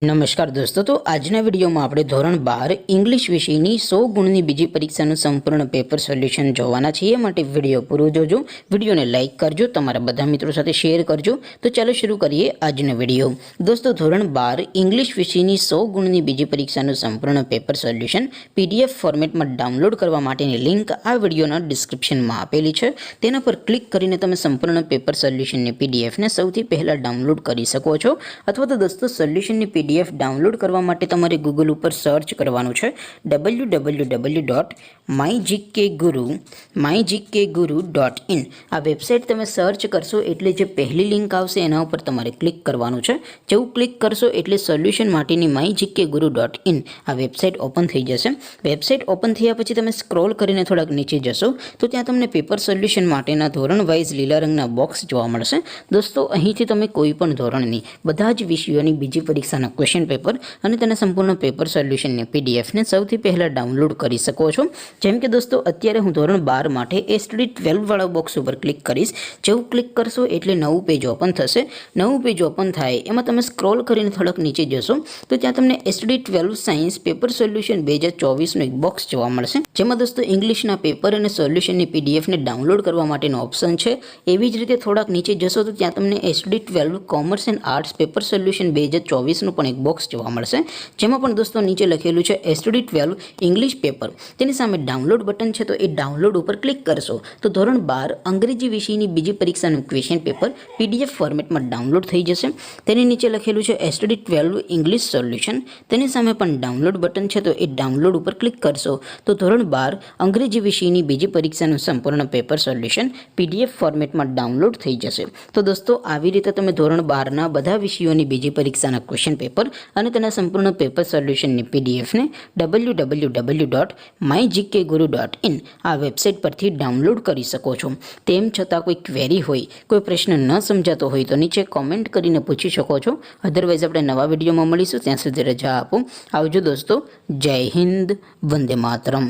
નમસ્કાર દોસ્તો, તો આજના વિડીયોમાં આપણે ધોરણ 12 ઇંગ્લિશ વિષયની 100 ગુણની બીજી પરીક્ષાનું સંપૂર્ણ પેપર સોલ્યુશન જોવાના છીએ। માટે વિડીયો પૂરો જોજો, વિડીયોને લાઇક કરજો, તમારા બધા મિત્રો સાથે શેર કરજો। તો ચાલો શરૂ કરીએ આજનો વિડીયો। દોસ્તો, ધોરણ 12 ઇંગ્લિશ વિષયની 100 ગુણની બીજી પરીક્ષાનું સંપૂર્ણ પેપર સોલ્યુશન PDF ફોર્મેટમાં ડાઉનલોડ કરવા માટેની લિંક આ વિડીયોના ડિસ્ક્રિપ્શનમાં આપેલી છે। તેના પર ક્લિક કરીને તમે સંપૂર્ણ પેપર સોલ્યુશનની PDFને સૌથી પહેલાં ડાઉનલોડ કરી શકો છો। અથવા તો દોસ્તો, સોલ્યુશનની PDF ડાઉનલોડ કરવા માટે તમારે ગૂગલ ઉપર સર્ચ કરવાનું છે www.mygkguru.in। આ વેબસાઇટ તમે સર્ચ કરશો એટલે જે પહેલી લિંક આવશે એના ઉપર તમારે ક્લિક કરવાનું છે। જેવું ક્લિક કરશો એટલે સોલ્યુશન માટેની mygkguru.in આ વેબસાઇટ ઓપન થઈ જશે। વેબસાઇટ ઓપન થયા પછી તમે સ્ક્રોલ કરીને થોડાક નીચે જશો તો ત્યાં તમને પેપર સોલ્યુશન માટેના ધોરણ વાઇઝ લીલા રંગના બોક્સ જોવા મળશે। દોસ્તો, અહીંથી તમે કોઈ પણ ધોરણની બધા જ વિષયોની બીજી પરીક્ષાના ક્વેશ્ચન પેપર અને તેના સંપૂર્ણ પેપર સોલ્યુશનની PDFને સૌથી પહેલાં ડાઉનલોડ કરી શકો છો। જેમ કે દોસ્તો, અત્યારે હું ધોરણ 12 માટે STD 12 વાળા બોક્સ ઉપર ક્લિક કરીશ। જેવું ક્લિક કરશો એટલે નવું પેજ ઓપન થશે। નવું પેજ ઓપન થાય એમાં તમે સ્ક્રોલ કરીને થોડાક નીચે જશો તો ત્યાં તમને STD 12 સાયન્સ પેપર સોલ્યુશન 2024નું એક બોક્સ જોવા મળશે, જેમાં દોસ્તો ઇંગ્લિશના પેપર અને સોલ્યુશનની PDFને ડાઉનલોડ કરવા માટેનો ઓપ્શન છે। એવી જ રીતે થોડાક નીચે જશો તો ત્યાં તમને STD 12 commerce and arts paper solution 2024નું પણ એક બોક્સ જોવા મળશે, જેમાં પણ દોસ્તો નીચે લખેલું છે STD 12 ઇંગ્લિશ પેપર। તેની સામે ડાઉનલોડ બટન છે, તો એ ડાઉનલોડ ઉપર ક્લિક કરશો તો ધોરણ 12 અંગ્રેજી વિષયની બીજી પરીક્ષાનું ક્વેશ્ચન પેપર PDF ફોર્મેટમાં ડાઉનલોડ થઈ જશે। તેની નીચે લખેલું છે STD 12 ઇંગ્લિશ સોલ્યુશન। તેની સામે પણ ડાઉનલોડ બટન છે, તો એ ડાઉનલોડ ઉપર ક્લિક કરશો તો ધોરણ 12 અંગ્રેજી વિષયની બીજી પરીક્ષાનું સંપૂર્ણ પેપર સોલ્યુશન PDF ફોર્મેટમાં ડાઉનલોડ થઈ જશે। તો દોસ્તો, આવી રીતે તમે ધોરણ 12ના બધા વિષયોની બીજી પરીક્ષાના ક્વેશ્ચન પેપર અને તેના સંપૂર્ણ પેપર સોલ્યુશનની PDFને www.mygkguru.in આ વેબસાઇટ પરથી ડાઉનલોડ કરી શકો છો। તેમ છતાં કોઈ ક્વેરી હોય, કોઈ પ્રશ્ન ન સમજાતો હોય તો નીચે કોમેન્ટ કરીને પૂછી શકો છો। અધરવાઇઝ આપણે નવા વિડીયોમાં મળીશું, ત્યાં સુધી રજા આપો। આવજો દોસ્તો, જય હિન્દ, વંદે માતરમ।